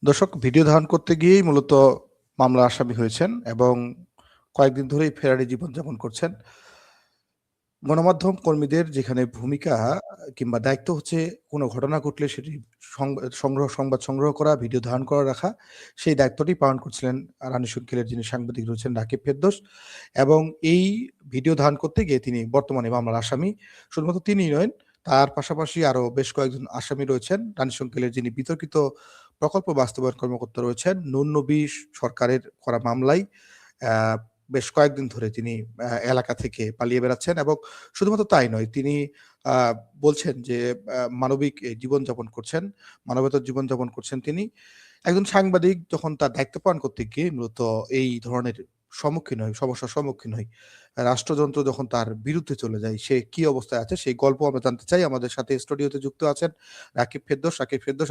দর্শক ভিডিও ধারণ করতে গিয়েই মূলত মামলার আসামি হয়েছেন এবং কয়েকদিন ধরেই ফেরারি জীবনযাপন করছেন। গণমাধ্যম কর্মীদের যেখানে ভূমিকা কিংবা দায়িত্ব হচ্ছে কোনো ঘটনা ঘটলে সেটি সংবাদ সংগ্রহ করা, ভিডিও ধারণ করা রাখা, সেই দায়িত্বটি পালন করছিলেন রানী সংকেলের যিনি সাংবাদিক রয়েছেন রাকিব ফেরদৌস। এবং এই ভিডিও ধারণ করতে গিয়ে তিনি বর্তমানে মামলার আসামি। শুধুমাত্র তিনিই নন, তার পাশাপাশি আরো বেশ কয়েকজন আসামি রয়েছেন। রানী সংকেলের যিনি বিতর্কিত প্রকল্প বাস্তবায়ন কর্মকর্তা রয়েছেন, নুন নবী সরকারের করা মামলায় আহ, বেশ কয়েকদিন ধরে তিনি এলাকা থেকে পালিয়ে বেড়াচ্ছেন এবং শুধুমাত্র তাই নয়, তিনি আহ, বলছেন যে মানবিক জীবনযাপন করছেন, মানবতার জীবনযাপন করছেন তিনি। একজন সাংবাদিক যখন তার দায়িত্ব পালন করতে গিয়ে মূলত এই ধরনের সমস্যার সম্মুখীন হয়, রাষ্ট্রযন্ত্র যখন তার বিরুদ্ধে চলে যায়, সে কি অবস্থায় আছে সেই গল্প আমরা জানতে চাই। আমাদের সাথে স্টুডিওতে যুক্ত আছেন রাকিব ফেরদৌস,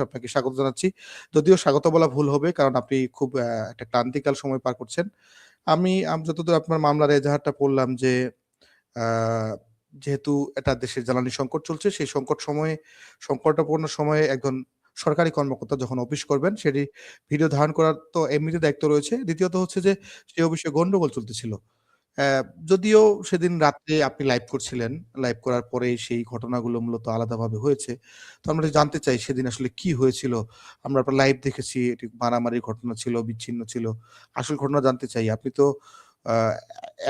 আপনাকে স্বাগত জানাচ্ছি। যদিও স্বাগত বলা ভুল হবে, কারণ আপনি খুব একটা ক্লান্তিকাল সময় পার করছেন। আমি যতদূর আপনার মামলার এজাহারটা পড়লাম যে যেহেতু এটা দেশের জ্বালানি সংকট চলছে, সেই সংকটাপন্ন সময়ে একজন সরকারি কর্মকর্তা যখন অফিস করবেন, সেটি ভিডিও ধারণ করার তো এমনিতে দায়িত্ব রয়েছে। দ্বিতীয়ত হচ্ছে যে সেই অফিসে গন্ডগোল চলতেছিল। যদিও সেদিন রাত্রে আপনি লাইভ করছিলেন। লাইভ করার পরেই সেই ঘটনাগুলো মূলত আলাদাভাবে হয়েছে। তো আমরা জানতে চাই সেদিন আসলে কি হয়েছিল? আমরা আপনার লাইভ দেখেছি, এটি মারামারির ঘটনা ছিল, বিচ্ছিন্ন ছিল। আসল ঘটনা জানতে চাই। আপনি তো আ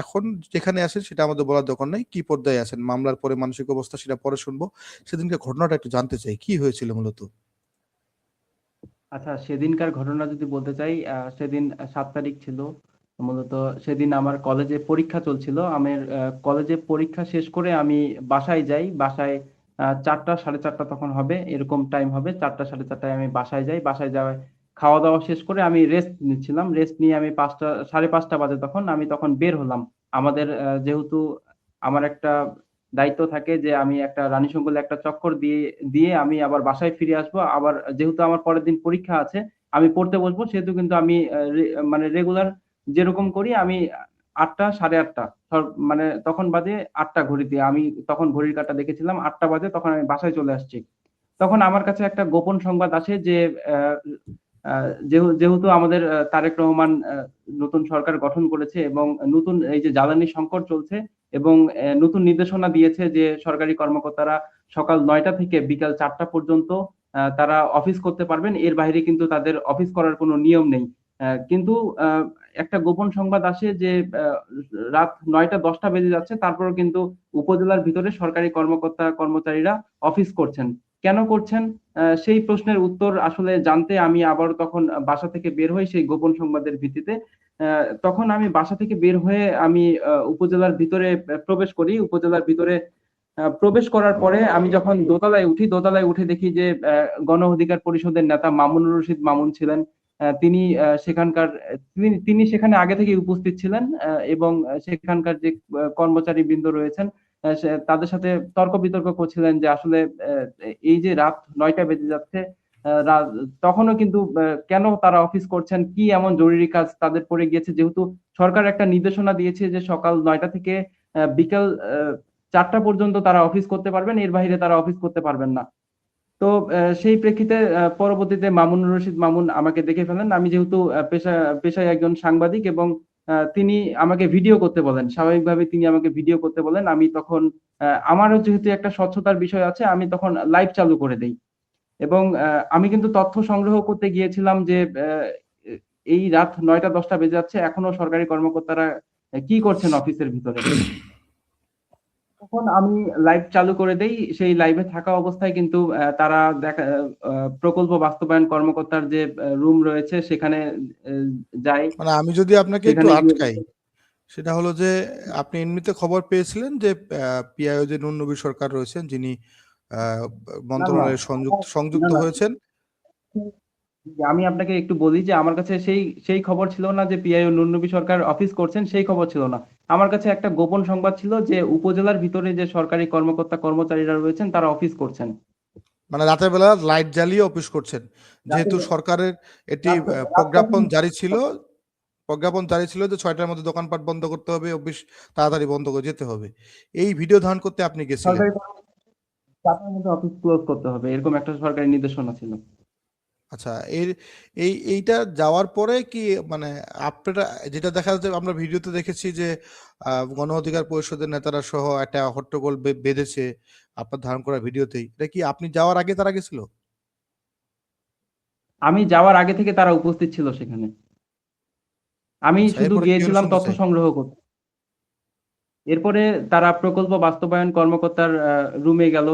এখন যেখানে আছেন সেটা আমাদের বলার দরকার নাই। কি পর্যায়ে আছেন? মামলার পরে মানসিক অবস্থা সেটা পরে শুনবো। সেদিনকার ঘটনাটা একটু জানতে চাই। কি হয়েছিল মূলত? আচ্ছা, সেদিনকার ঘটনা যদি বলতে চাই, সেদিন ৭ তারিখ ছিল। মূলত সেদিন আমার কলেজে পরীক্ষা চলছিল। কলেজে পরীক্ষা শেষ করে আমি বাসায় যাই। বাসায় ৪টা ৪:৩০ তখন হবে, এরকম টাইম হবে। ৪টা ৪:৩০ আমি বাসায় যাই। বাসায় যাওয়ায় খাওয়া-দাওয়া শেষ করে আমি রেস্ট নিচ্ছিলাম। রেস্ট নিয়ে আমি ৫টা ৫:৩০ বাজে আমি তখন বের হলাম। আমাদের যেহেতু আমার একটা দায়িত্ব থাকে যে আমি একটা রানীশঙ্কলে একটা চক্কর দিয়ে দিয়ে আমি আবার বাসায় ফিরে আসবো। আবার যেহেতু আমার পরের দিন পরীক্ষা আছে, আমি পড়তে বসবো, সেহেতু কিন্তু আমি মানে রেগুলার যেরকম করি আমি ৮টা ৮:৩০ মানে তখন বাজে ৮টা ঘড়িতে। আমি তখন ঘড়ির কাঁটা দেখেছিলাম ৮টা বাজে, তখন আমি বাসায় চলে আসছি। তখন আমার কাছে একটা গোপন সংবাদ আসে যে আহ, যেহেতু আমাদের তারেক রহমান নতুন সরকার গঠন করেছে এবং নতুন এই যে জ্বালানি সংকট চলছে এবং নতুন নির্দেশনা দিয়েছে যে সরকারি কর্মকর্তারা সকাল ৯টা থেকে বিকাল ৪টা পর্যন্ত তারা অফিস করতে পারবেন, এর বাইরে কিন্তু তাদের অফিস করার কোনো নিয়ম নেই। কিন্তু আহ, একটা গোপন সংবাদ আসে যে আহ, রাত ৯টা ১০টা বেজে যাচ্ছে, তারপরেও কিন্তু উপজেলার ভিতরে সরকারি কর্মকর্তা কর্মচারীরা অফিস করছেন। কেন করছেন? সেই প্রশ্নের উত্তর আসলে জানতে আমি আবার তখন বাসা থেকে বের হই সেই গোপন সংবাদের ভিত্তিতে। তখন আমি বাসা থেকে বের হয়ে আমি উপজেলার ভিতরে প্রবেশ করি। উপজেলার ভিতরে প্রবেশ করার পরে আমি যখন দোতলায় উঠি, দোতলায় উঠে দেখি যে গণ অধিকার পরিষদের নেতা মামুনুর রশিদ মামুন ছিলেন। তিনি তিনি সেখানে আগে থেকে উপস্থিত ছিলেন এবং সেখানকার যে কর্মচারী বৃন্দ রয়েছেন তাদের সাথে তর্ক বিতর্ক করছিলেন যে আসলে আহ, এই যে রাত ৯টা বেজে যাচ্ছে, তখনও কিন্তু কেন তারা অফিস করছেন, কি এমন জরুরি কাজ তাদের পড়ে গিয়েছে, যেহেতু সরকার একটা নির্দেশনা দিয়েছে যে সকাল ৯টা থেকে বিকাল ৪টা পর্যন্ত তারা অফিস করতে পারবেন, এর বাইরে তারা অফিস করতে পারবেন না। তো সেই প্রেক্ষিতে পরবর্তীতে মামুনুর রশিদ মামুন আমাকে দেখে ফেলেন। আমি যেহেতু পেশায় একজন সাংবাদিক এবং তিনি আমাকে ভিডিও করতে বলেন। স্বাভাবিকভাবে তিনি আমাকে ভিডিও করতে বলেন। আমি তখন আমারও যেহেতু একটা স্বচ্ছতার বিষয় আছে, আমি তখন লাইভ চালু করে দেই এবং আমি কিন্তু তথ্য সংগ্রহ করতে গিয়েছিলাম যে এই রাত ৯টা ১০টা বেজে যাচ্ছে, এখনো সরকারি কর্মকর্তারা কি করছেন অফিসের ভিতরে। তখন আমি লাইভ চালু করে দেই। সেই লাইভে থাকা অবস্থায় কিন্তু তারা প্রকল্প বাস্তবায়ন কর্মকর্তার যে রুম রয়েছে সেখানে আহ, যায়। মানে আমি যদি আপনাকে একটু সেখানে গিয়ে আটকাই, সেটা হলো যে আপনি এমনিতে খবর পেয়েছিলেন যে পিআইও যে নুন নবী সরকার রয়েছেন, যিনি আহ, না, না, মন্ত্রণালয়ে না, সংযুক্ত না, হয়েছেন। আমি আপনাকে একটু বলি যে আমার কাছে সেই সেই খবর ছিল না যে পিআইও নুরনবী সরকার অফিস করছেন, সেই খবর ছিল না। আমার কাছে একটা গোপন সংবাদ ছিল যে উপজেলার ভিতরে যে সরকারি কর্মকর্তা কর্মচারীরা রয়েছেন তারা অফিস করছেন। মানে রাতের বেলা লাইট জ্বালিয়ে অফিস করছেন, রাতে যেহেতু সরকারের এটি রাতকালীন। প্রজ্ঞাপন জারি ছিল যে ৬টার মধ্যে দোকানপাট বন্ধ করতে হবে, অফিস তাড়াতাড়ি বন্ধ করে যেতে হবে। এই ভিডিও ধারণ করতে আপনি গেছিলেন। সরকারি কর্মচারীর মধ্যে অফিস ক্লোজ করতে হবে, এরকম একটা সরকারি নির্দেশনা ছিল। আচ্ছা, এইটা যাওয়ার পরে কি মানে আপনারা যেটা দেখা যাচ্ছে, আমরা ভিডিওতে দেখেছি যে গণ অধিকার পরিষদের নেতারা সহ একটা হট্টগোল বেঁধেছে আপনার ধারণ করা ভিডিওতেই। এটা কি আপনি যাওয়ার আগে তারা গেছিল? আমি যাওয়ার আগে থেকে তারা উপস্থিত ছিল সেখানে। আমি আচ্ছা, শুধু এরপরে কি হলো গিয়েছিলাম শুনতে তথ্য চাই। সংগ্রহ করতে। এরপরে তারা প্রকল্প বাস্তবায়ন কর্মকর্তার রুমে গেল।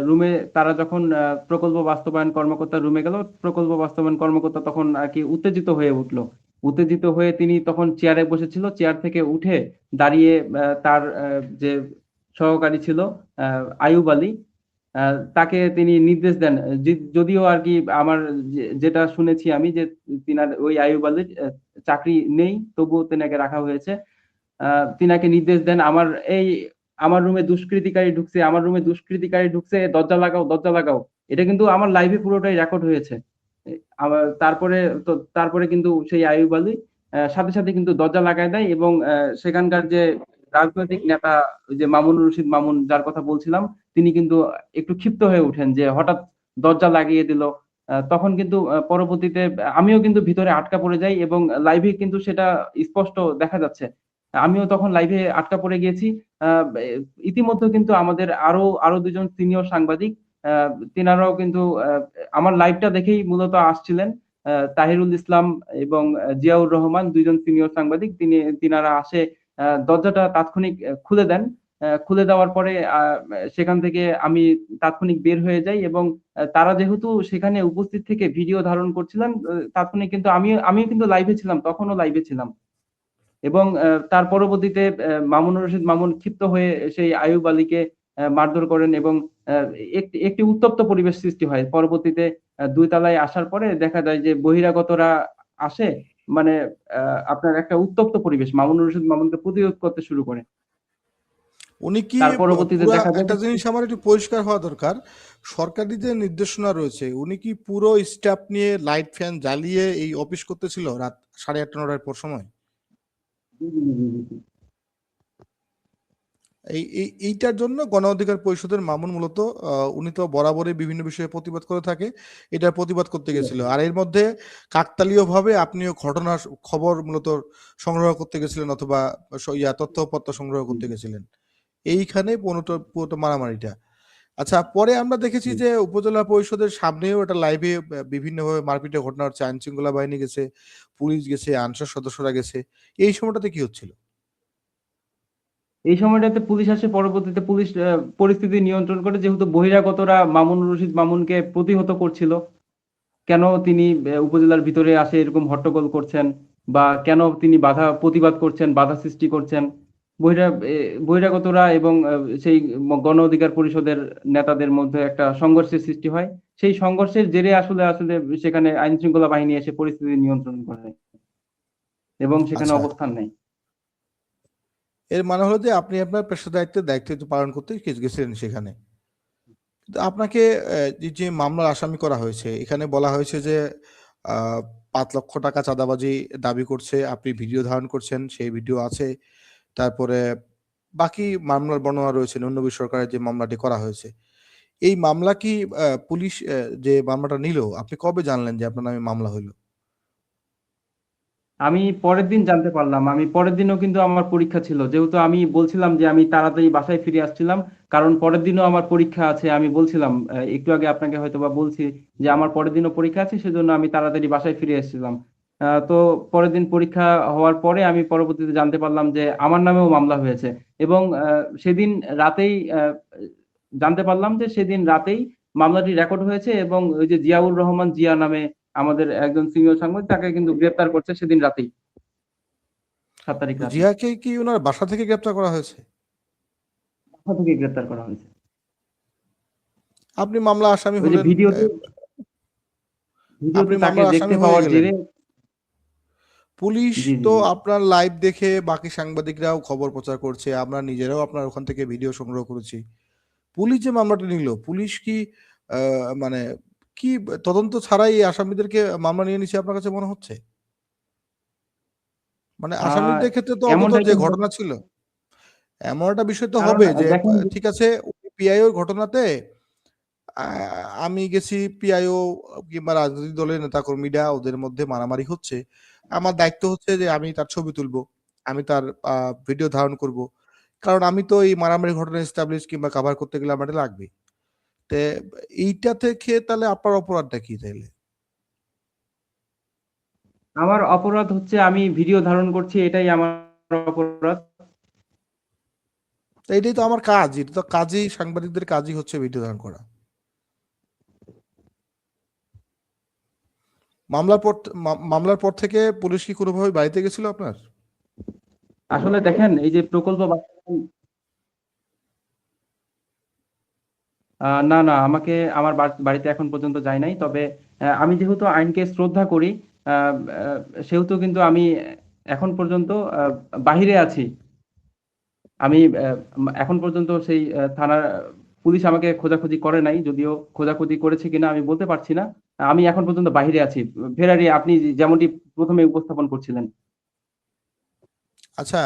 রুমে তারা যখন প্রকল্প বাস্তবায়ন কর্মকর্তার রুমে গেল, প্রকল্প বাস্তবায়ন কর্মকর্তা তখন আরকি উত্তেজিত হয়ে উঠল। উত্তেজিত হয়ে তিনি তখন চেয়ারে বসেছিল। চেয়ার থেকে উঠে দাঁড়িয়ে তার যে সহকারী ছিল আ আইয়ুব আলী, আ তাকে তিনি নির্দেশ দেন। যদিও আরকি আমার যেটা শুনেছি আমি যে তিনার ওই আইয়ুব আলীর চাকরি নেই, তবুও তিনাকে রাখা হয়েছে। আ তিনাকে নির্দেশ দেন, এই আমার রুমে দুষ্কৃতিকারী ঢুকছে, আমার রুমে দুষ্কৃতিকারী ঢুকছে, দরজা লাগাও, দরজা লাগাও। এটা কিন্তু আমার লাইভে পুরোটাই রেকর্ড হয়েছে। এ আবার তারপরে কিন্তু সেই আইয়ুব আলী সাথে, সাথে কিন্তু দরজা লাগায় দেয় এবং সেখানকার যে রাজনৈতিক নেতা ওই যে মামুনুর রশিদ মামুন যার কথা বলছিলাম, তিনি কিন্তু একটু ক্ষিপ্ত হয়ে উঠেন যে হঠাৎ দরজা লাগিয়ে দিল। তখন কিন্তু পরবর্তীতে আমিও কিন্তু ভিতরে আটকা পড়ে যাই এবং লাইভে কিন্তু সেটা স্পষ্ট দেখা যাচ্ছে। আমিও তখন লাইভে আটকা পড়ে গিয়েছি। আ এ ইতিমধ্যে কিন্তু আমাদের আরো ২ জন সিনিয়র সাংবাদিক আ তিনারাও কিন্তু আমার লাইভটা দেখেই মূলত আসছিলেন। তাহিরুল ইসলাম এবং জিয়াউর রহমান ২ জন সিনিয়র সাংবাদিক। তিনারা আসে দরজাটা তাৎক্ষণিক খুলে দেন। খুলে দেওয়ার পরে সেখান থেকে আমি তাৎক্ষণিক বের হয়ে যাই এবং তারা যেহেতু সেখানে উপস্থিত থেকে ভিডিও ধারণ করছিলেন, তাৎক্ষণিক কিন্তু আমিও কিন্তু লাইভে ছিলাম, তখনও লাইভে ছিলাম। এবং তার পরবর্তীতে মামুনুর রশিদ মামুন ক্ষিপ্ত হয়ে সেই আইয়ুব আলীকে মারধর করেন এবং আ একটি উত্তপ্ত পরিবেশ সৃষ্টি হয়। পরবর্তীতে ২ তলায় আসার পরে দেখা যায় যে বহিরাগতরা আসে, মানে আ আপনার একটা উত্তপ্ত পরিবেশ। মামুনুর রশিদ মামুনকে প্রতিরোধ করতে শুরু করে। উনি কি তার পরবর্তীতে পুরা দেখা যায় একটা যে জিনিস আমার একটু পরিষ্কার হওয়া দরকার। সরকারি যে নির্দেশনা রয়েছে, উনি কি পুরো স্টাফ নিয়ে লাইট ফ্যান জ্বালিয়ে এই অফিস করতেছিল রাত 8:30-9টার পর সময়? জি, জি, জি, জি, জি। এইটার জন্য গণ অধিকার পরিষদের মামুন মূলত উনি তো বরাবরই বিভিন্ন বিষয়ে প্রতিবাদ করে থাকে। এটার প্রতিবাদ করতে গেছিল। আর এর মধ্যে কাকতালীয়ভাবে আপনিও ঘটনার খবর মূলত সংগ্রহ করতে গেছিলেন, অথবা তথ্য-উপত্য সংগ্রহ জি, করতে গেছিলেন। এইখানে পুরোটা মারামারিটা। আচ্ছা, পরে আমরা দেখেছি জি। যে উপজেলা পরিষদের সামনেও একটা লাইভে বিভিন্নভাবে মারপিটের ঘটনা হচ্ছে। আইনশৃঙ্খলা বাহিনী গেছে, পুলিশ গেছে, আনসার সদস্যরা গেছে। এই সময়টাতে কি হচ্ছিল? এই সময়টাতে পুলিশ আসে, পরবর্তীতে পুলিশ পরিস্থিতি নিয়ন্ত্রণ করে যেহেতু বহিরাগতরা মামুনুর রশিদ মামুনকে প্রতিহত করছিল। কেন তিনি উপজেলার ভিতরে আসে এরকম হট্টগোল করছেন বা কেন তিনি প্রতিবাদ করছেন, বাধা সৃষ্টি করছেন। বহিরা এ বহিরাগতরা এবং সেই গণ অধিকার পরিষদের নেতাদের মধ্যে একটা সংঘর্ষের সৃষ্টি হয়। সেই সংঘর্ষের জেরে আসলে সেখানে আইনশৃঙ্খলা বাহিনী এসে পরিস্থিতি নিয়ন্ত্রণ করে এবং সেখানে আচ্ছা। অবস্থান নেয়। এর মানে হলো যে আপনি আপনার দায়িত্ব পালন করতে গেছিলেন সেখানে। কিন্তু আপনাকে যে মামলার আসামি করা হয়েছে, এখানে বলা হয়েছে যে আ ৳৫,০০,০০০ চাঁদাবাজি দাবি করছে। আপনি ভিডিও ধারণ করছেন, সেই ভিডিও আছে। তারপরে বাকি মামলার বর্ণনা রয়েছে, নন্নবী সরকারের যে মামলাটি করা হয়েছে। এই মামলা কি পুলিশ যে মামলাটা নিল, আপনি কবে জানলেন যে আপনার নামে মামলা হইল? আমি পরের দিন জানতে পারলাম। আমি পরের দিনও কিন্তু আমার পরীক্ষা ছিল। যেহেতু আমি বলছিলাম যে আমি তাড়াতাড়ি বাসায় ফিরে আসছিলাম। কারণ পরের দিনও আমার পরীক্ষা আছে। আমি বলছিলাম একটু আগে আপনাকে হয়তোবা বলছি যে আমার পরের দিনও পরীক্ষা আছে, সেজন্য আমি তাড়াতাড়ি বাসায় ফিরে এসেছিলাম। তো পরের দিন পরীক্ষা হওয়ার পরে আমি পরবর্তীতে জানতে পারলাম যে আমার নামেও মামলা হয়েছে এবং সেদিন রাতেই জানতে পারলাম যে সেদিন রাতেই মামলাটি রেকর্ড হয়েছে এবং ওই যে জিয়াউর রহমান জিয়া নামে আমাদের একজন সিনিয়র সাংবাদিক, তাকে কিন্তু গ্রেপ্তার করছে সেদিন রাতেই, ৭ তারিখ রাতে। জিয়াকে কি উনার বাসা থেকে গ্রেপ্তার করা হয়েছে? বাসা থেকে গ্রেপ্তার করা হয়েছে। আপনি মামলার আসামি ওই যে হলেন, আপনি ভিডিওতে তাকে মামলার দেখতে আসামি হয়ে পাওয়ার গেলেন। জেরে পুলিশ জি, জি, তো জি। আপনার লাইভ দেখে বাকি সাংবাদিকরাও খবর প্রচার করছে। আমরা নিজেরাও আপনার ওখান থেকে ভিডিও সংগ্রহ করেছি। পুলিশ যে মামলাটা নিল, পুলিশ কি আ মানে কি তদন্ত ছাড়াই এই আসামিদেরকে মামলা নিয়ে নিছে আপনার কাছে মনে হচ্ছে? মানে আ আসামিদের ক্ষেত্রে তো অন্তত এমনটাই যে তো ঘটনা ছিল, এমন একটা বিষয় তো কারণ হবে যে দেখেন ঠিক আছে, পিআইওর ঘটনাতে আমি গেছি পিআইও কিংবা রাজনৈতিক দলের নেতাকর্মীরা ওদের মধ্যে মারামারি হচ্ছে। আমার দায়িত্ব হচ্ছে যে আমি তার ছবি তুলবো। আমি তার ভিডিও ধারণ করব। কারণ আমি তো এই মারামারি ঘটনা এস্টাবলিশ কিংবা কাভার করতে গেলে আমার এটা লাগবেই। তে এইটা থেকে তাহলে আপনার অপরাধটা কি তাইলে? আমার অপরাধ হচ্ছে আমি ভিডিও ধারণ করছি, এটাই আমার অপরাধ। তো এটাই তো আমার কাজ। এটা তো কাজেই সাংবাদিকদের কাজই হচ্ছে ভিডিও ধারণ করা। মামলার পর থেকে পুলিশ কি কোনোভাবে বাড়িতে গেছিল আপনার? আসলে দেখেন, এই যে প্রকল্প বাস্তবায়ন, না, না, আমাকে আমার বাড়িতে এখন পর্যন্ত যায় নাই। তবে আমি যেহেতু আইনকে শ্রদ্ধা করি, আহ, আহ, সেহেতু কিন্তু আমি এখন পর্যন্ত বাহিরে আছি। আমি এখন পর্যন্ত সেই থানার পুলিশ আমাকে খোঁজাখুঁজি করে নাই, যদিও খোঁজাখুঁজি করেছে কিনা আমি বলতে পারছি না। আমি এখন পর্যন্ত বাহিরে আছি, ফেরারি, আপনি যেমনটি প্রথমে উপস্থাপন করছিলেন। আচ্ছা,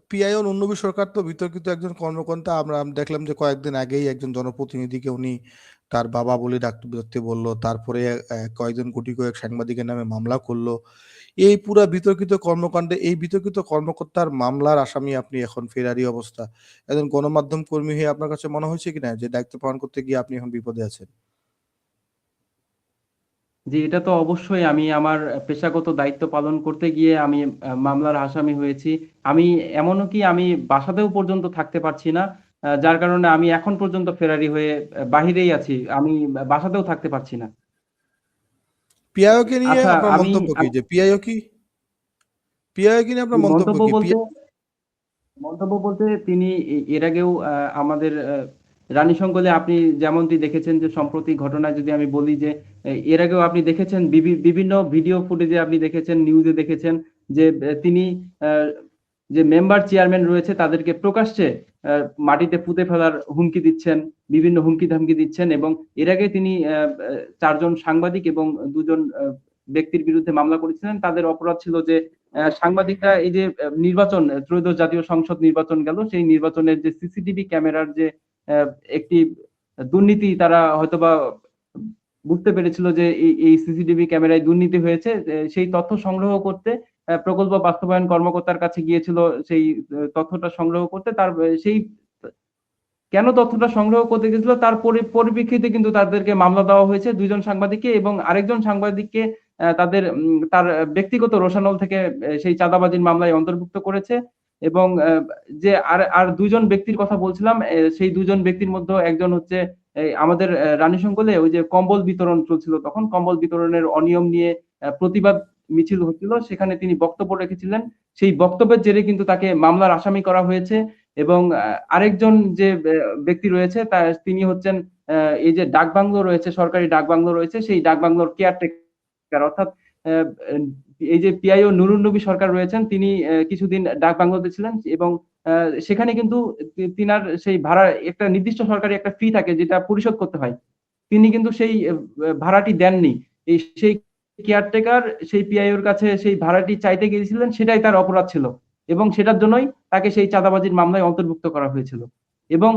পিআইও নুন্নবী সরকার তো বিতর্কিত একজন কর্মকর্তা। আমরা দেখলাম যে কয়েকদিন আগেই একজন জনপ্রতিনিধিকে উনি তার বাবা বলে ডাকতে বলল। তারপরে কয়েকজন গুটি কয়েক সাংবাদিকের নামে মামলা করলো। এই পুরা বিতর্কিত কর্মকাণ্ডে এই বিতর্কিত কর্মকর্তার মামলার আসামি আপনি এখন ফেরারি অবস্থা। একজন গণমাধ্যম কর্মী হয়ে আপনার কাছে মনে হয়েছে কিনা যে দায়িত্ব পালন করতে গিয়ে আপনি এখন বিপদে আছেন? জি, এটা তো অবশ্যই। আমি আমার পেশাগত দায়িত্ব পালন করতে গিয়ে আমি মামলার আসামি হয়েছি। আমি এমনও কি আমি বাসাতেও পর্যন্ত থাকতে পারছি না। যার কারণে আমি এখন পর্যন্ত ফেরারি হয়ে বাহিরেই আছি। আমি বাসাতেও থাকতে পারছি না। পিআইও কে নিয়ে আচ্ছা, আপনার মন্তব্য কি? যে পিআইও কি নিয়ে আপনার মন্তব্য মন্তব্য কি? বলতে তিনি এর আগেও আমাদের রানীশঙ্কলে আপনি যেমনটি দেখেছেন, যে সম্প্রতি ঘটনায় যদি আমি বলি যে এর আগেও আপনি দেখেছেন, বিভিন্ন ভিডিও ফুটেজে আপনি দেখেছেন, নিউজে দেখেছেন যে তিনি আহ, যে মেম্বার চেয়ারম্যান রয়েছে তাদেরকে প্রকাশ্যে মাটিতে পুঁতে ফেলার হুমকি দিচ্ছেন, বিভিন্ন হুমকি ধামকি দিচ্ছেন। এবং এর আগে তিনি 4 জন সাংবাদিক এবং 2 জন ব্যক্তির বিরুদ্ধে মামলা করেছিলেন। তাদের অপরাধ ছিল যে সাংবাদিকরা এই যে নির্বাচন, ত্রয়োদশ জাতীয় সংসদ নির্বাচন গেল, সেই নির্বাচনের যে সিসিটিভি ক্যামেরার যে একটি দুর্নীতি, তারা হয়তোবা বুঝতে পেরেছিল যে এই সিসিটিভি ক্যামেরায় দুর্নীতি হয়েছে। সেই তথ্য সংগ্রহ করতে প্রকল্প বাস্তবায়ন কর্মকর্তার কাছে গিয়েছিল, সেই তথ্যটা সংগ্রহ করতে। তার সেই কেন তথ্যটা সংগ্রহ করতে গেছিল তার পরিপ্রেক্ষিতে কিন্তু তাদেরকে মামলা দেওয়া হয়েছে, 2 জন সাংবাদিককে, এবং আরেকজন সাংবাদিককে তাদের তার ব্যক্তিগত রোষানল থেকে সেই চাঁদাবাজির মামলায় অন্তর্ভুক্ত করেছে। এবং যে আর 2 জন ব্যক্তির কথা বলছিলাম, সেই 2 জন ব্যক্তির মধ্যে একজন হচ্ছে আমাদের রানীশঙ্কলে ওই যে কম্বল বিতরণ চলছিল, তখন কম্বল বিতরণের অনিয়ম নিয়ে প্রতিবাদ মিছিল হচ্ছিল, সেখানে তিনি বক্তব্য রেখেছিলেন। সেই বক্তব্যের জেরে কিন্তু তাকে মামলার আসামি করা হয়েছে। এবং আরেকজন যে ব্যক্তি রয়েছে তিনি হচ্ছেন এই যে ডাক বাংলো রয়েছে, সরকারি ডাক বাংলো রয়েছে, সেই ডাক বাংলোর কেয়ারটেকার। অর্থাৎ আহ, এই যে পিআইও নুরুন নবী সরকার রয়েছেন, তিনি কিছুদিন ডাক বাংলোতে ছিলেন। এবং সেখানে কিন্তু তিনার সেই ভাড়া, একটা নির্দিষ্ট সরকারি একটা ফি থাকে যেটা পরিশোধ করতে হয়, তিনি কিন্তু সেই ভাড়াটি দেননি। সেই কেয়ারটেকার সেই পিআইওর কাছে সেই ভাড়াটি চাইতে গিয়েছিলেন, সেটাই তার অপরাধ ছিল। এবং সেটার জন্যই তাকে সেই চাঁদাবাজির মামলায় অন্তর্ভুক্ত করা হয়েছিল। এবং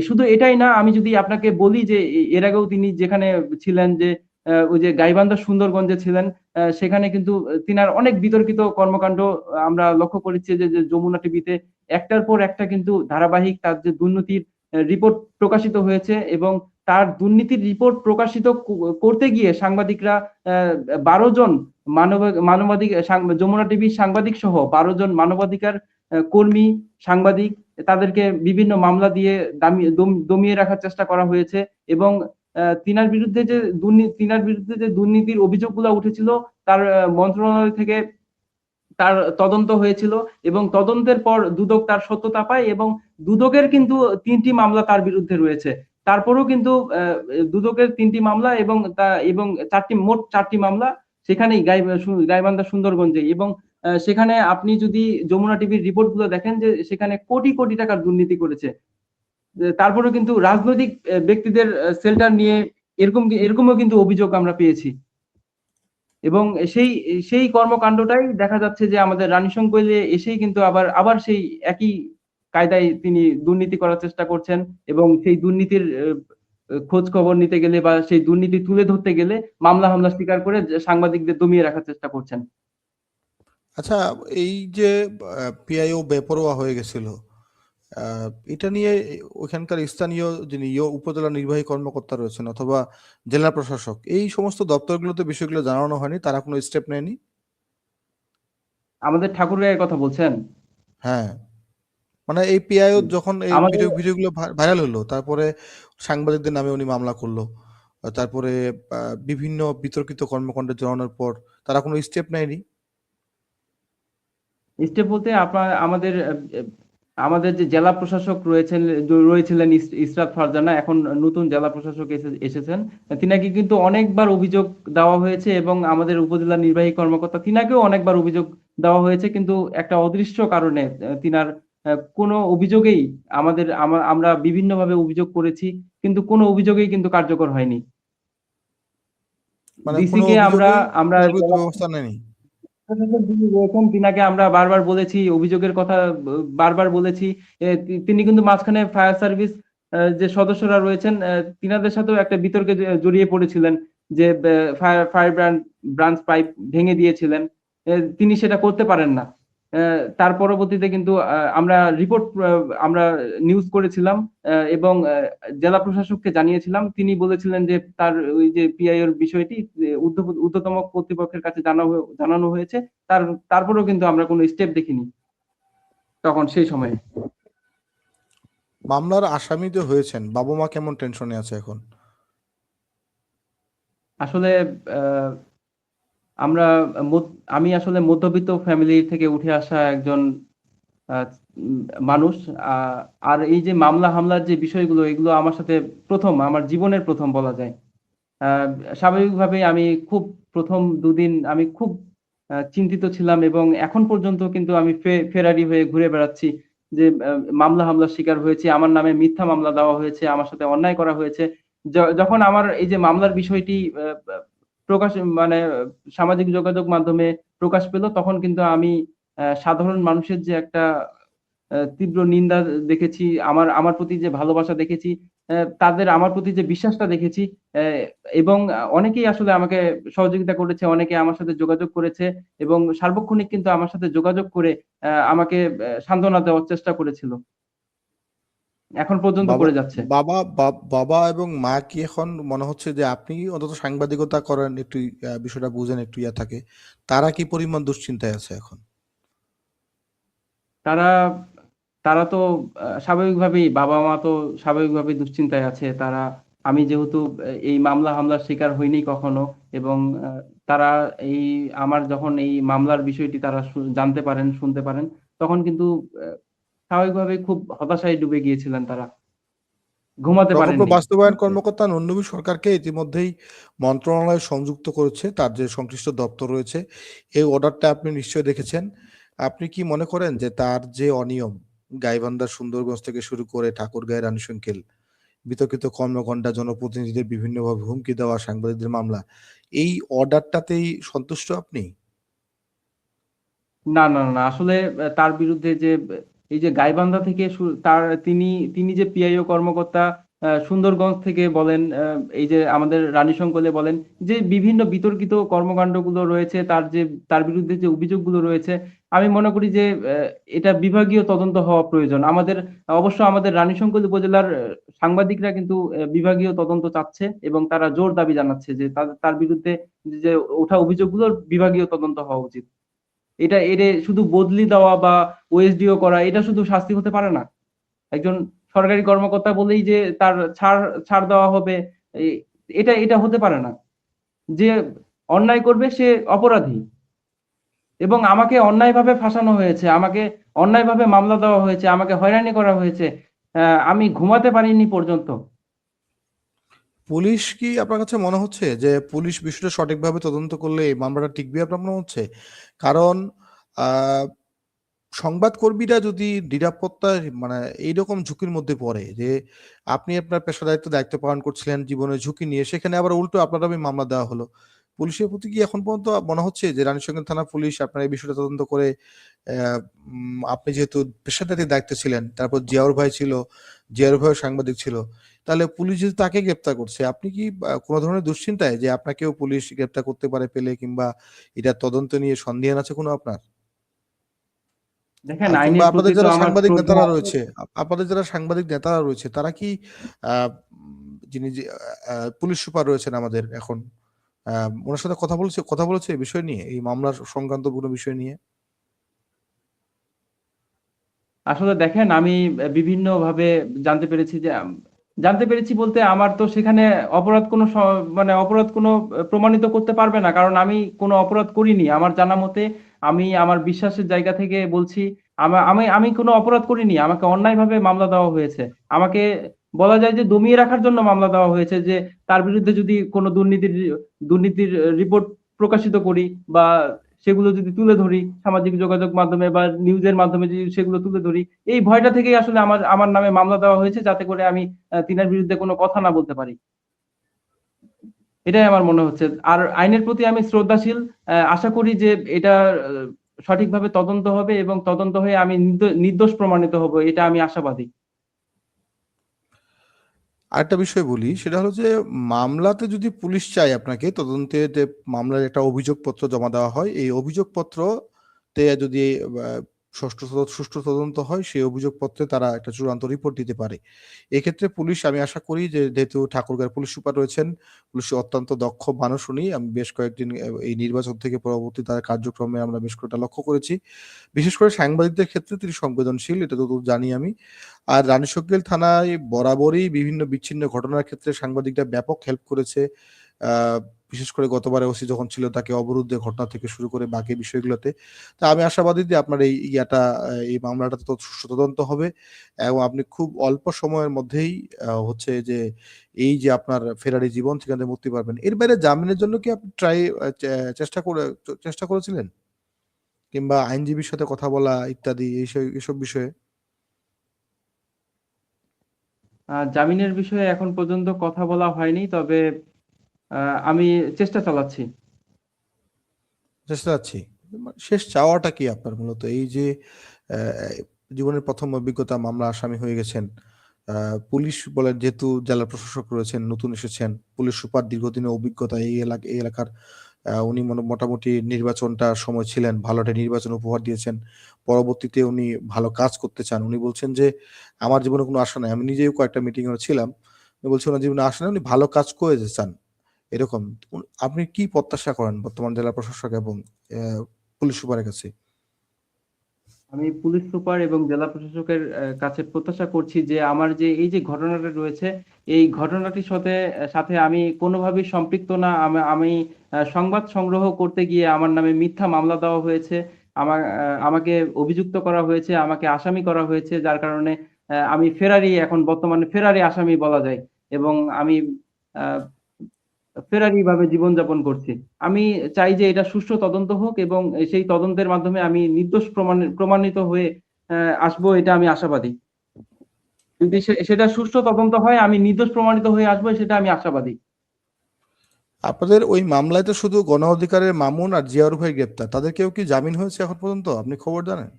শুধু এটাই না, আমি যদি আপনাকে বলি যে এর আগেও তিনি যেখানে ছিলেন, যে ওই যে গাইবান্ধা সুন্দরগঞ্জে ছিলেন, সেখানে কিন্তু তিনার অনেক বিতর্কিত কর্মকাণ্ড আমরা লক্ষ্য করেছি, যে যমুনা টিভিতে একটার পর একটা কিন্তু ধারাবাহিক তার যে দুর্নীতির রিপোর্ট প্রকাশিত হয়েছে। এবং তার দুর্নীতির রিপোর্ট প্রকাশিত করতে গিয়ে সাংবাদিকরা 12 জন মানবাধিকার, যমুনা টিভির সাংবাদিক সহ 12 জন মানবাধিকার কর্মী, সাংবাদিক, তাদেরকে বিভিন্ন মামলা দিয়ে দমিয়ে রাখার চেষ্টা করা হয়েছে। এবং তিনার বিরুদ্ধে যে দুর্নীতির অভিযোগগুলো উঠেছিল, তার মন্ত্রণালয় থেকে তার তদন্ত হয়েছিল। এবং তদন্তের পর দুদক তার সত্যতা পায়, এবং দুদকের কিন্তু 3টি মামলা তার বিরুদ্ধে রয়েছে। তারপরেও কিন্তু দুদকের 3টি মামলা এবং মোট 4টি মামলা সেখানেই গাইবান্ধা সুন্দরগঞ্জে। এবং সেখানে আপনি যদি যমুনা টিভির রিপোর্ট গুলো দেখেন, যে সেখানে কোটি কোটি টাকার দুর্নীতি করেছে। তারপরেও কিন্তু রাজনৈতিক ব্যক্তিদের সেল্টার নিয়ে এরকমও কিন্তু অভিযোগ আমরা পেয়েছি। এবং সেই সেই কর্মকাণ্ডটাই দেখা যাচ্ছে যে আমাদের রানীশঙ্কৈলে এসেই কিন্তু আবার আবার সেই একই কায়দায় তিনি দুর্নীতি করার চেষ্টা করছেন। এবং সেই দুর্নীতির খোঁজ খবর নিতে গেলে বা সেই দুর্নীতি তুলে ধরতে গেলে মামলা হামলা স্বীকার করে সাংবাদিকদের দমিয়ে রাখার চেষ্টা করছেন। আচ্ছা, এই যে পিআইও বেপরোয়া হয়ে গেছিল, এটা নিয়ে ওখানকার স্থানীয় যিনি উপজেলা নির্বাহী কর্মকর্তা রয়েছেন অথবা জেলা প্রশাসক, এই সমস্ত দপ্তরগুলোতে বিষয়গুলো জানানো হয়নি, তারা কোনো স্টেপ নেয়নি? আমাদের ঠাকুরগাঁয়ের কথা বলছেন? হ্যাঁ, মানে এই পিআইও যখন এই আমাদের ভিডিওগুলো ভাইরাল হলো, তারপরে সাংবাদিকদের নামে উনি মামলা করলো, তারপরে বিভিন্ন বিতর্কিত কর্মকাণ্ডে জড়ানোর পর তারা কোনো স্টেপ নেয়নি? স্টেপ বলতে আপনার আমাদের যে জেলা প্রশাসক রয়েছিলেন ইসরাত ফারজানা, এখন নতুন জেলা প্রশাসক এসেছেন। তিনাকে কিন্তু অনেকবার অভিযোগ দেওয়া হয়েছে এবং আমাদের উপজেলা নির্বাহী কর্মকর্তা তিনাকেও অনেকবার অভিযোগ দেওয়া হয়েছে, কিন্তু একটা অদৃশ্য কারণে তিনার কোনো অভিযোগেই আমরা বিভিন্নভাবে অভিযোগ করেছি, কিন্তু কোনো অভিযোগেই কিন্তু কার্যকর হয়নি। মানে ডিসি কোনো কে আমরা অভিযোগেই আমরা তার বিরুদ্ধে জেলা ব্যবস্থা নেয়নি? প্রশাসক যিনি রয়েছেন তিনাকে আমরা বারবার বলেছি, অভিযোগের কথা বারবার বলেছি। তিনি কিন্তু মাঝখানে ফায়ার সার্ভিস যে সদস্যরা রয়েছেন তিনাদের সাথেও একটা বিতর্কে জড়িয়ে পড়েছিলেন, যে ফায়ার ব্রাঞ্চ পাইপ ভেঙে দিয়েছিলেন। তিনি সেটা করতে পারেন না। তার পরবর্তীতে কিন্তু আমরা নিউজ করেছিলাম এবং জেলা প্রশাসককে জানিয়েছিলাম। তিনি বলেছিলেন যে তার ওই যে পিআইওর বিষয়টি ঊর্ধ্বতম কর্তৃপক্ষের কাছে জানানো হয়েছে। তারপরেও কিন্তু আমরা কোনো স্টেপ দেখিনি তখন সেই সময়ে। মামলার আসামি যে হয়েছেন, বাবা মা কেমন টেনশনে আছে এখন? আসলে আহ, আমরা আমি আসলে মধ্যবিত্ত ফ্যামিলি থেকে উঠে আসা একজন আহ, উম, মানুষ। আহ, আর এই যে মামলা হামলার যে বিষয়গুলো, এগুলো আমার সাথে আমার জীবনের প্রথম বলা যায়। আহ, স্বাভাবিকভাবেই আমি খুব প্রথম দুদিন আমি খুব চিন্তিত ছিলাম এবং এখন পর্যন্ত কিন্তু আমি ফেরারি হয়ে ঘুরে বেড়াচ্ছি, যে মামলা হামলার শিকার হয়েছে, আমার নামে মিথ্যা মামলা দেওয়া হয়েছে, আমার সাথে অন্যায় করা হয়েছে। যখন আমার এই যে মামলার বিষয়টি প্রকাশ মানে সামাজিক যোগাযোগ মাধ্যমে প্রকাশ পেল, তখন কিন্তু আমি সাধারণ মানুষের যে একটা তীব্র নিন্দা দেখেছি, আমার আমার প্রতি যে ভালোবাসা দেখেছি, তাদের আমার প্রতি যে বিশ্বাসটা দেখেছি, আহ, এবং অনেকেই আসলে আমাকে সহযোগিতা করেছে, অনেকে আমার সাথে যোগাযোগ করেছে এবং সার্বক্ষণিক কিন্তু আমার সাথে যোগাযোগ করে আমাকে সান্ত্বনা দেওয়ার চেষ্টা করেছিল, এখন পর্যন্ত বাবা করে যাচ্ছে। বাবা এবং মা কি এখন মনে হচ্ছে যে আপনি অন্তত সাংবাদিকতা করেন, একটু বিষয়টা বুঝেন, একটু থাকে, তারা কি পরিমাণ দুশ্চিন্তায় আছে এখন? তারা তারা তো স্বাভাবিকভাবেই, বাবা মা তো স্বাভাবিকভাবেই দুশ্চিন্তায় আছে। আমি যেহেতু এই মামলা হামলার শিকার হইনি কখনো, এবং তারা এই আমার যখন এই মামলার বিষয়টি তারা জানতে পারেন, শুনতে পারেন, তখন কিন্তু স্বাভাবিকভাবেই খুব হতাশায় ডুবে গিয়েছিলেন তারা, ঘুমাতে প্রকল্প পারেননি। বাস্তবায়ন কর্মকর্তা নন্নবী সরকারকে ইতিমধ্যেই মন্ত্রণালয় সংযুক্ত করেছে, তার যে সংশ্লিষ্ট দপ্তর রয়েছে। এই অর্ডারটা আপনি নিশ্চয়ই দেখেছেন। আপনি কি মনে করেন যে তার যে অনিয়ম, গাইবান্ধা সুন্দরগঞ্জ থেকে শুরু করে ঠাকুরগাঁও রানীশংকেল, বিতর্কিত কর্মকাণ্ডা, জনপ্রতিনিধিদের বিভিন্নভাবে হুমকি দেওয়া, সাংবাদিকদের মামলা, এই অর্ডারটাতেই সন্তুষ্ট আপনি? না, না, না। আসলে তার বিরুদ্ধে যে এই যে গাইবান্ধা থেকে তিনি তিনি যে পিআইও কর্মকর্তা, সুন্দরগঞ্জ থেকে বলেন, এই যে আমাদের রানীশংকলে বলেন, যে বিভিন্ন বিতর্কিত কর্মকাণ্ডগুলো রয়েছে, তার বিরুদ্ধে যে অভিযোগগুলো রয়েছে, আমি মনে করি যে এটা বিভাগীয় তদন্ত হওয়া প্রয়োজন। আমাদের রানীশংকল উপজেলার সাংবাদিকরা কিন্তু বিভাগীয় তদন্ত চাচ্ছে এবং তারা জোর দাবি জানাচ্ছে যে তার বিরুদ্ধে যে ওঠা অভিযোগগুলোর বিভাগীয় তদন্ত হওয়া উচিত। এটা শুধু বদলি দেওয়া বা ওএসডিও করা, এটা শুধু শাস্তি হতে পারে না। একজন সরকারি কর্মকর্তা বলেই যে তার ছাড় দেওয়া হবে, এ- এটা এটা হতে পারে না। যে অন্যায় করবে সে অপরাধী, এবং আমাকে অন্যায়ভাবে ফাঁসানো হয়েছে, আমাকে অন্যায়ভাবে মামলা দেওয়া হয়েছে, আমাকে হয়রানি করা হয়েছে। আমি ঘুমাতে পারিনি পর্যন্ত। পুলিশ কি আপনার কাছে মনে হচ্ছে যে পুলিশ বিষয়টা সঠিকভাবে তদন্ত করলে এই মামলাটা টিকবে আপনার মনে হচ্ছে? কারণ আহ সংবাদকর্মীরা যদি নিরাপত্তার মানে এইরকম ঝুঁকির মধ্যে পড়ে যে আপনি আপনার দায়িত্ব পালন করছিলেন জীবনের ঝুঁকি নিয়ে, সেখানে আবার উল্টো আপনার নামে মামলা দেওয়া হলো। পুলিশের প্রতি কি এখন পর্যন্ত মনে হচ্ছে যে রানীশংকল থানা পুলিশ আপনার এই বিষয়টা তদন্ত করে আপনি যেহেতু পেশাদারি দায়িত্ব ছিলেন, তারপর জিয়াউর ভাই ছিল, জিয়াউর ভাইও সাংবাদিক ছিল। তাহলে পুলিশ যদি তাকে গ্রেপ্তার করছে, আপনি কি কোনো ধরনের দুশ্চিন্তায় যে আপনাকেও পুলিশ গ্রেপ্তার করতে পারে পেলে, কিংবা এটার তদন্ত নিয়ে সন্দিহান আছে কোনো আপনার? দেখেন, কিংবা আইনের আপনাদের প্রতি তো যারা আমার সাংবাদিক শ্রদ্ধা নেতারা আছে। রয়েছে, আপনাদের যারা সাংবাদিক নেতারা রয়েছে তারা কি আ যিনি যে পুলিশ সুপার রয়েছেন আমাদের এখন, আ উনার সাথে কথা বলেছে এই বিষয় নিয়ে? এই মামলার সংক্রান্ত কোনো বিষয় নিয়ে? আসলে দেখেন, আমি বিভিন্নভাবে জানতে পেরেছি যে জানতে পেরেছি বলতে আমার তো সেখানে অপরাধ কোনো মানে অপরাধ কোনো প্রমাণিত করতে পারবে না। কারণ আমি কোনো অপরাধ করিনি। আমার জানা মতে আমি আমার বিশ্বাসের জায়গা থেকে বলছি, আমি আমি কোনো অপরাধ করিনি। আমাকে অন্যায়ভাবে মামলা দেওয়া হয়েছে। আমাকে বলা যায় যে দমিয়ে রাখার জন্য মামলা দেওয়া হয়েছে, যে তার বিরুদ্ধে যদি কোনো দুর্নীতির রিপোর্ট প্রকাশিত করি, বা সেগুলো যদি তুলে ধরি সামাজিক যোগাযোগ মাধ্যমে বা নিউজের মাধ্যমে যদি সেগুলো তুলে ধরি, এই ভয়টা থেকেই আসলে আমার আমার নামে মামলা দেওয়া হয়েছে, যাতে করে আমি তিনার বিরুদ্ধে কোনো কথা না বলতে পারি। এটাই আমার মনে হচ্ছে। আর আইনের প্রতি আমি শ্রদ্ধাশীল। আশা করি যে এটা সঠিকভাবে তদন্ত হবে এবং তদন্ত হয়ে আমি নির্দোষ প্রমাণিত হব। এটা আমি আশাবাদী। আরেকটা বিষয় বলি, সেটা হলো যে মামলাতে যদি পুলিশ চায় আপনাকে তদন্তে, যে মামলার একটা অভিযোগপত্র জমা দেওয়া হয়, এই অভিযোগপত্রতে যদি সুষ্ঠু তদন্ত হয়, সেই অভিযোগপত্রে তারা একটা চূড়ান্ত রিপোর্ট দিতে পারে। এক্ষেত্রে পুলিশ, আমি আশা করি যে যেহেতু ঠাকুরগাঁওয়ের পুলিশ সুপার রয়েছেন, পুলিশ অত্যন্ত দক্ষ মানুষ উনি। আমি বেশ কয়েকদিন এই নির্বাচন থেকে পরবর্তী তার কার্যক্রমে আমরা বেশ কয়েকটা লক্ষ্য করেছি। বিশেষ করে সাংবাদিকদের ক্ষেত্রে তিনি সংবেদনশীল, এটা যতদূর জানি আমি। আর রানীশংকেল থানায় বরাবরই বিভিন্ন বিচ্ছিন্ন ঘটনার ক্ষেত্রে সাংবাদিকরা ব্যাপক হেল্প করেছে। আ বিশেষ করে গতবারে ওসি যখন ছিল তাকে অবরুদ্ধের ঘটনা থেকে শুরু করে বাকি বিষয়গুলোতে। তো আমি আশাবাদী যে আপনার এই মামলাটা সুষ্ঠু তদন্ত হবে এবং আপনি খুব অল্প সময়ের মধ্যেই হচ্ছে যে এই যে আপনার ফেরারি জীবন, সেখান থেকে মুক্তি পাবেন। এর বাইরে জামিনের জন্য কি আপনি ট্রাই আ চে চেষ্টা করেছিলেন? কিংবা আইনজীবীর সাথে কথা বলা ইত্যাদি এসব বিষয়ে? জামিনের বিষয়ে এখন পর্যন্ত কথা বলা হয়নি। তবে আ আমি চেষ্টা চালাচ্ছি। চেষ্টা চাচ্ছি। শেষ চাওয়াটা কি আপনার মূলত? এই যে অ্যা জীবনের ১ম অভিজ্ঞতা, মামলা আসামি হয়ে গেছেন। আ পুলিশ বলেন, যেহেতু জেলা প্রশাসক রয়েছেন, নতুন এসেছেন। পুলিশ সুপার দীর্ঘদিনের অভিজ্ঞতা এই এলাকার। উনি মোটামুটি নির্বাচনটা সময় ছিলেন। ভালো একটা নির্বাচন উপহার দিয়েছেন। পরবর্তীতে উনি ভালো কাজ করতে চান। উনি বলছেন যে, "আমার জীবনে কোনো আশা নাই।" আমি নিজেও কয়েকটা মিটিং এ ছিলাম। উনি বলছেন উনার জীবনে আশা নাই, উনি ভালো কাজ করে যেতে চান। এরকম। আপনি কি প্রত্যাশা করেন বর্তমান জেলা প্রশাসক এবং অ্যা পুলিশ সুপারের কাছে? আমি পুলিশ সুপার এবং জেলা প্রশাসকের কাছে প্রত্যাশা করছি যে আমার যে এই যে ঘটনাটা রয়েছে, এই ঘটনাটির সাথে আমি কোনোভাবেই সম্পৃক্ত না। আমি সংবাদ সংগ্রহ করতে গিয়ে আমার নামে মিথ্যা মামলা দেওয়া হয়েছে। আমাকে অভিযুক্ত করা হয়েছে, আমাকে আসামি করা হয়েছে। যার কারণে আমি এখন বর্তমানে ফেরারি আসামি বলা যায়। এবং আমি আ ফেরারিভাবে জীবনযাপন করছি। আমি চাই যে এটা সুষ্ঠু তদন্ত হোক এবং সেই তদন্তের মাধ্যমে আমি নির্দোষ প্রমাণিত হয়ে আসবো, এটা আমি আশাবাদী। যদি সেটা সুষ্ঠু তদন্ত হয়, আমি নির্দোষ প্রমাণিত হয়ে আসবো, সেটা আমি আশাবাদী। আপনাদের ওই মামলায় তো শুধু গণ অধিকারের মামুন আর জিয়াউর ভাই গ্রেপ্তার। তাদের কেউ কি জামিন হয়েছে এখন পর্যন্ত? আপনি খবর জানেন?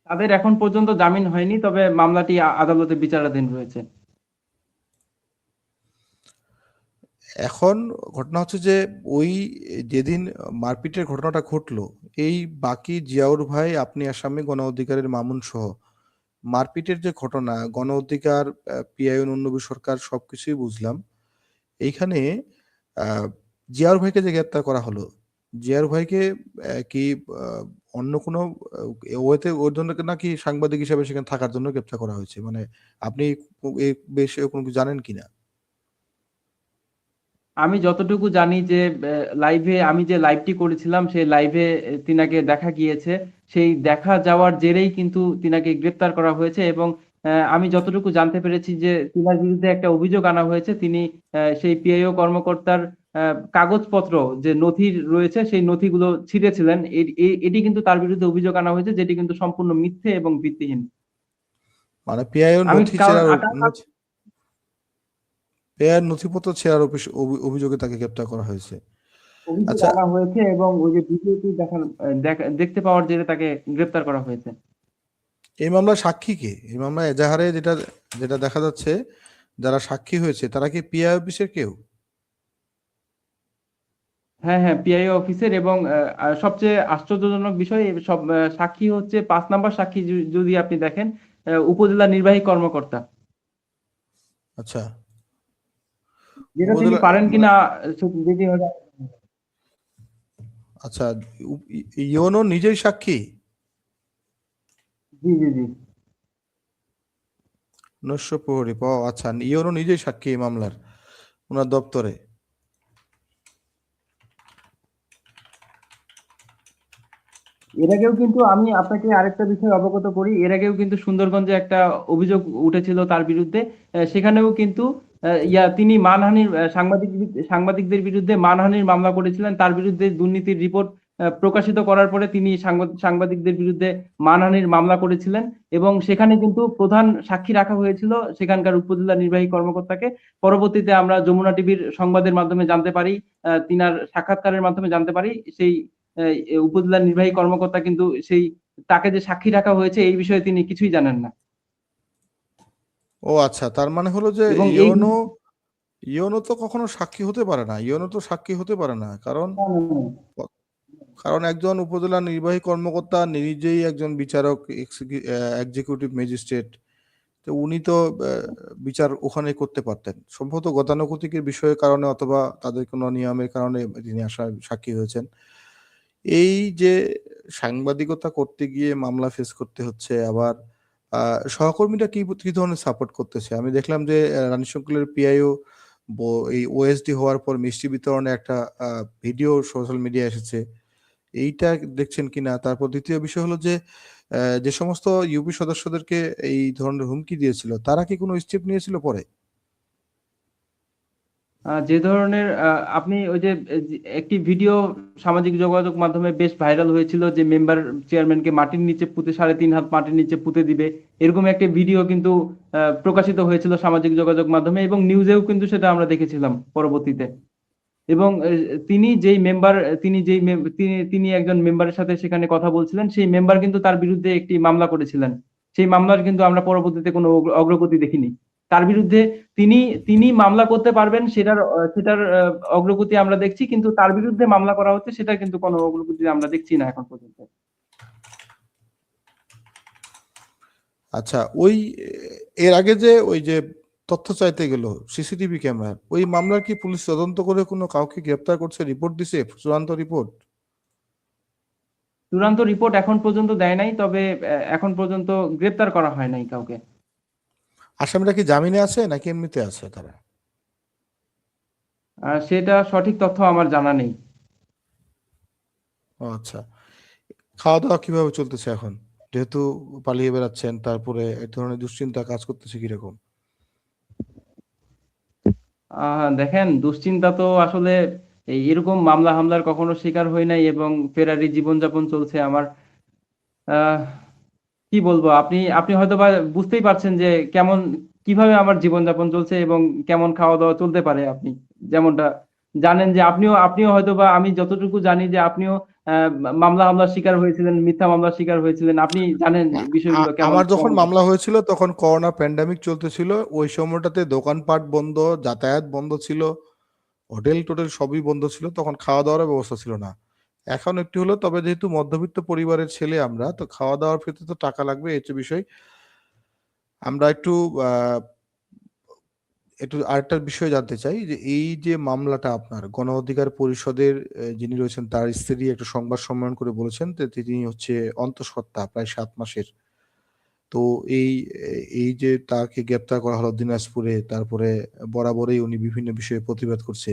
তাদের এখন পর্যন্ত জামিন হয়নি, তবে মামলাটি আদালতে বিচারাধীন রয়েছে। এখন ঘটনা হচ্ছে যে ওই যেদিন মারপিটের ঘটনাটা ঘটলো, এই বাকি জিয়াউর ভাই, আপনি আসামি, গণ অধিকারের মামুন সহ। মারপিটের যে ঘটনা, গণ অধিকার, পিআইএন উন্নবী সরকার সবকিছুই বুঝলাম। এইখানে আ জিয়াউর ভাইকে যে গ্রেপ্তার করা হলো, জিয়াউর ভাইকে কি আ অন্য কোনো ওর জন্য নাকি সাংবাদিক হিসেবে সেখানে থাকার জন্য গ্রেপ্তার করা হয়েছে? মানে আপনি এই বিষয়ে কোনো কিছু জানেন কিনা? আমি যতটুকু জানি যে আমি যে লাইভটি করেছিলাম, সেই লাইভে তিনাকে দেখা গিয়েছে। সেই দেখা যাওয়ার জেরেই কিন্তু তিনাকে গ্রেপ্তার করা হয়েছে এবং আমি যতটুকু জানতে পেরেছি যে তিনার বিরুদ্ধে একটা অভিযোগ আনা হয়েছে। তিনি সেই পিআইও কর্মকর্তার আ কাগজপত্র, যে নথি রয়েছে, সেই নথিগুলো ছিঁড়েছিলেন। এটি কিন্তু তার বিরুদ্ধে অভিযোগ আনা হয়েছে, যেটি কিন্তু সম্পূর্ণ মিথ্যে এবং ভিত্তিহীন। মানে পিআইও আমি নথি কারণ ছেঁড়ার আ পিআইওর নথিপত্র ছেঁড়ার অভিযোগে তাকে গ্রেপ্তার করা হয়েছে। অভিযোগ আচ্ছা, আনা হয়েছে এবং ওই যে ভিডিওটি দেখতে পাওয়ার জেরে তাকে গ্রেপ্তার করা হয়েছে। এই মামলার সাক্ষী কে? এই মামলায় এজাহারে যেটা যেটা দেখা যাচ্ছে, যারা সাক্ষী হয়েছে তারা কি পিআই অফিসের কেউ? হ্যাঁ, হ্যাঁ, পিআইও অফিসের, এবং সবচেয়ে আশ্চর্যজনক বিষয়, সব সাক্ষী হচ্ছে ৫ নাম্বার সাক্ষী, যদি আপনি দেখেন, উপজেলা নির্বাহী কর্মকর্তা। আচ্ছা, যেটা তিনি উপজেলা পারেন মানে কিনা যদি আচ্ছা, ইওনো নিজেই সাক্ষী? জি, জি, জি। নস্য প্রহরী, আচ্ছা, ইওনো নিজেই সাক্ষী এই মামলার, ওনার দপ্তরে। এর আগেও কিন্তু আমি আপনাকে আরেকটা বিষয় অবগত করি, এর আগেও কিন্তু সুন্দরগঞ্জে একটা অভিযোগ উঠেছিল তার বিরুদ্ধে। সেখানেও কিন্তু তিনি মানহানির, সাংবাদিকদের বিরুদ্ধে মানহানির মামলা করেছিলেন। তার বিরুদ্ধে দুর্নীতির রিপোর্ট প্রকাশিত করার পরে তিনি সাংবাদিকদের বিরুদ্ধে মানহানির মামলা করেছিলেন, এবং সেখানে কিন্তু প্রধান সাক্ষী রাখা হয়েছিল সেখানকার উপজেলা নির্বাহী কর্মকর্তাকে। পরবর্তীতে আমরা যমুনা টিভির সংবাদের মাধ্যমে জানতে পারি, তিনার সাক্ষাৎকারের মাধ্যমে জানতে পারি, সেই উপজেলা নির্বাহী কর্মকর্তা কিন্তু তাকে যে সাক্ষী রাখা হয়েছে এই বিষয়ে তিনি কিছুই জানেন না। ও আচ্ছা, তার মানে হলো যে এবং এই ইওনো ইওনো তো কখনো সাক্ষী হতে পারে না, ইওনো তো সাক্ষী হতে পারে না, কারণ কারণ একজন উপজেলা নির্বাহী কর্মকর্তা নিজেই একজন বিচারক, এক্সিকিউটিভ ম্যাজিস্ট্রেট। তো উনি তো বিচার ওখানে করতে পারতেন, সম্ভবত গতানুগতিকের বিষয়ের কারণে অথবা তাদের কোনো নিয়মের কারণে তিনি সাক্ষী হয়েছেন। এই যে সাংবাদিকতা করতে গিয়ে মামলা ফেস করতে হচ্ছে, আবার সহকর্মীরা কি কি ধরনের সাপোর্ট করতেছে? আমি দেখলাম যে রানীশঙ্কলের পিআইও এই ওএসডি হওয়ার পর মিষ্টি বিতরণে একটা ভিডিও সোশ্যাল মিডিয়া এসেছে, এইটা দেখছেন কিনা? তারপর দ্বিতীয় বিষয় হলো যে যে সমস্ত ইউপি সদস্যদেরকে এই ধরনের হুমকি দিয়েছিল তারা কি কোনো স্টেপ নিয়েছিল পরে? যে ধরনের আপনি ওই যে একটি ভিডিও সামাজিক যোগাযোগ মাধ্যমে বেশ ভাইরাল হয়েছিল, যে মেম্বার চেয়ারম্যানকে মাটির নিচে পুঁতে ৩.৫ হাত মাটির নিচে পুঁতে দিবে, এরকম একটা ভিডিও কিন্তু প্রকাশিত হয়েছিল সামাজিক যোগাযোগ মাধ্যমে, এবং নিউজেও কিন্তু সেটা আমরা দেখেছিলাম পরবর্তীতে। এবং তিনি যেই মেম্বার, তিনি যেই তিনি একজন মেম্বারের সাথে সেখানে কথা বলছিলেন, সেই মেম্বার কিন্তু তার বিরুদ্ধে একটি মামলা করেছিলেন। সেই মামলার কিন্তু আমরা পরবর্তীতে কোনো অগ্রগতি দেখিনি তার বিরুদ্ধে। তিনি তিনি মামলা করতে পারবেন, সেটার অগ্রগতি আমরা দেখছি, কিন্তু তার বিরুদ্ধে মামলা করা হচ্ছে সেটার কিন্তু কোনো অগ্রগতি আমরা দেখছি না এখন পর্যন্ত। আচ্ছা, ওই এর আগে যে ওই যে তথ্য চাইতে গেল সিসিটিভি ক্যামেরার, ওই মামলার কি পুলিশ তদন্ত করে কোনো কাউকে গ্রেপ্তার করছে, রিপোর্ট দিছে, চূড়ান্ত রিপোর্ট? চূড়ান্ত রিপোর্ট এখন পর্যন্ত দেয় নাই, তবে এখন পর্যন্ত গ্রেপ্তার করা হয় নাই কাউকে। আসামিরা কি জামিনে আছে নাকি এমনিতে আছে তারা? সেটা সঠিক তথ্য আমার জানা নেই। ও আচ্ছা, খাওয়া দাওয়া কিভাবে চলতেছে এখন, যেহেতু পালিয়ে বেড়াচ্ছেন, তারপরে এই ধরনের দুশ্চিন্তা কাজ করতেছে কিরকম? দেখেন, দুশ্চিন্তা তো আসলে এরকম মামলা হামলার কখনো শিকার হই নাই, এবং ফেরারি জীবনযাপন চলছে আমার। আহ কি বলবো, আপনি আপনি হয়তো বা বুঝতেই পারছেন যে কিভাবে আমার জীবনযাপন চলছে এবং কেমন খাওয়া দাওয়া চলতে পারে। আপনি যেমনটা জানেন, যে আপনিও হয়তো বা, আমি যতটুকু জানি যে আপনিও মামলা হামলার শিকার হয়েছিলেন, মিথ্যা মামলার শিকার হয়েছিলেন, আপনি জানেন বিষয়গুলো কেমন আমার যখন কেমন ঘটে। মামলা হয়েছিল তখন করোনা প্যান্ডামিক চলতেছিল, ওই সময়টাতে দোকানপাট বন্ধ, যাতায়াত বন্ধ ছিল, হোটেল টোটেল সবই বন্ধ ছিল, তখন খাওয়া দাওয়ার ব্যবস্থা ছিল না। এখন একটু হলো, তবে যেহেতু মধ্যবিত্ত পরিবারের ছেলে আমরা, তো খাওয়া দাওয়ার ক্ষেত্রে তো টাকা লাগবে, এই হচ্ছে বিষয়। আমরা একটু একটু আরেকটা বিষয় জানতে চাই, যে এই যে মামলাটা আপনার গণ অধিকার পরিষদের যিনি রয়েছেন তার স্ত্রী একটা সংবাদ সম্মেলন করে বলেছেন যে তিনি হচ্ছে অন্তঃসত্ত্বা প্রায় 7 মাসের। তো এই এই যে তাকে গ্রেপ্তার করা হলো দিনাজপুরে, তারপরে বরাবরই উনি বিভিন্ন বিষয়ে প্রতিবাদ করছে,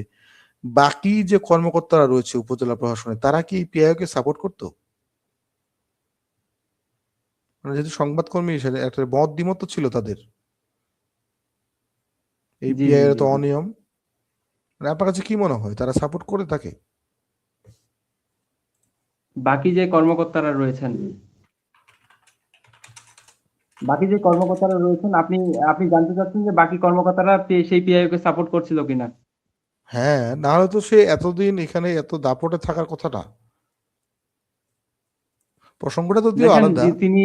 বাকি যে কর্মকর্তারা রয়েছে উপজেলা প্রশাসনে তারা কি পিআইও কে সাপোর্ট করতো? মানে যেহেতু সংবাদকর্মী হিসেবে একটা মত দ্বিমত তো ছিল তাদের, এই জি, জি, পিআইও জি, তো জি। অনিয়ম, মানে আপনার কাছে কি মনে হয় তারা সাপোর্ট করে তাকে? বাকি যে কর্মকর্তারা রয়েছেন, আপনি আপনি জানতে চাচ্ছেন যে বাকি কর্মকর্তারা সেই পিআইও কে সাপোর্ট করছিল কিনা? হ্যাঁ, না হলে তো সে এতদিন এখানে এত দাপটে থাকার কথা না। প্রসঙ্গটা যদিও দেখেন, আলাদা। তিনি